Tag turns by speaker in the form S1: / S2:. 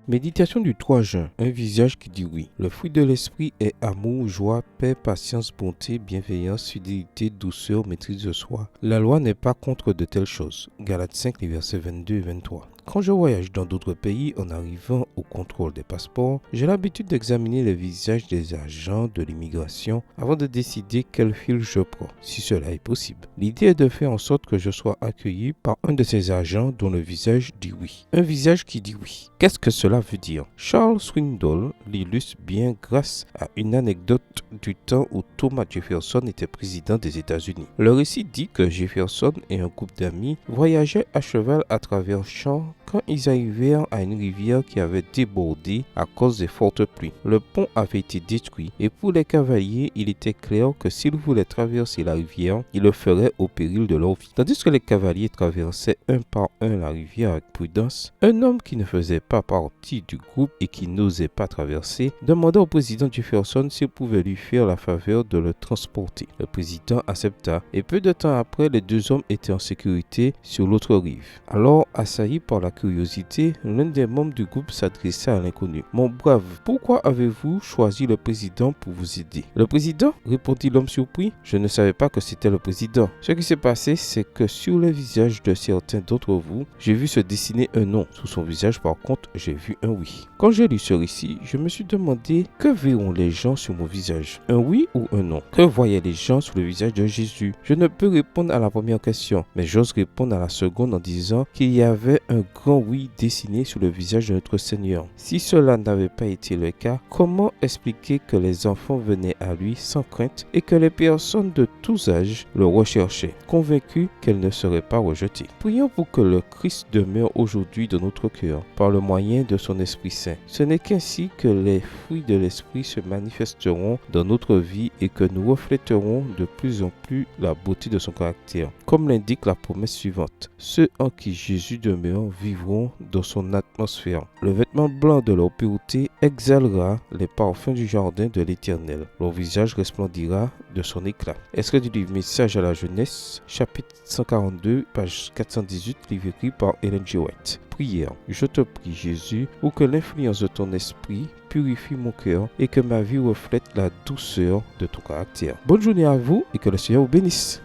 S1: Méditation du 3 juin. Un visage qui dit oui. Le fruit de l'esprit est amour, joie, paix, patience, bonté, bienveillance, fidélité, douceur, maîtrise de soi. La loi n'est pas contre de telles choses. Galates 5, les versets 22 et 23. Quand je voyage dans d'autres pays en arrivant au contrôle des passeports, j'ai l'habitude d'examiner les visages des agents de l'immigration avant de décider quel fil je prends, si cela est possible. L'idée est de faire en sorte que je sois accueilli par un de ces agents dont le visage dit oui. Un visage qui dit oui. Qu'est-ce que cela veut dire? Charles Swindoll l'illustre bien grâce à une anecdote du temps où Thomas Jefferson était président des États-Unis. Le récit dit que Jefferson et un groupe d'amis voyageaient à cheval à travers champs quand ils arrivèrent à une rivière qui avait débordé à cause des fortes pluies. Le pont avait été détruit et pour les cavaliers, il était clair que s'ils voulaient traverser la rivière, ils le feraient au péril de leur vie. Tandis que les cavaliers traversaient un par un la rivière avec prudence, un homme qui ne faisait pas partie du groupe et qui n'osait pas traverser demanda au président Jefferson s'il pouvait lui faire la faveur de le transporter. Le président accepta et peu de temps après, les deux hommes étaient en sécurité sur l'autre rive. Alors, assailli par la curiosité, l'un des membres du groupe s'adressa à l'inconnu. « Mon brave, pourquoi avez-vous choisi le président pour vous aider ?»« Le président ?» répondit l'homme surpris. « Je ne savais pas que c'était le président. Ce qui s'est passé, c'est que sur le visage de certains d'entre vous, j'ai vu se dessiner un non. Sous son visage, par contre, j'ai vu un oui. » Quand j'ai lu ce récit, je me suis demandé que verront les gens sur mon visage? Un oui ou un non? Que voyaient les gens sur le visage de Jésus? Je ne peux répondre à la première question, mais j'ose répondre à la seconde en disant qu'il y avait un grand oui dessiné sur le visage de notre Seigneur. Si cela n'avait pas été le cas, comment expliquer que les enfants venaient à lui sans crainte et que les personnes de tous âges le recherchaient, convaincus qu'elle ne serait pas rejetée? Prions pour que le Christ demeure aujourd'hui dans notre cœur par le moyen de son Esprit Saint. Ce n'est qu'ainsi que les fruits de l'Esprit se manifesteront dans notre vie et que nous refléterons de plus en plus la beauté de son caractère. Comme l'indique la promesse suivante, ceux en qui Jésus demeure vivront dans son atmosphère. Le vêtement blanc de leur pureté exhalera les parfums du jardin de l'Éternel. Leur visage resplendira de son éclat. Extrait du livre Message à la jeunesse, chapitre 142, page 418, livre écrit par Ellen G. White. Prière. Je te prie, Jésus, pour que l'influence de ton esprit purifie mon cœur et que ma vie reflète la douceur de ton caractère. Bonne journée à vous et que le Seigneur vous bénisse.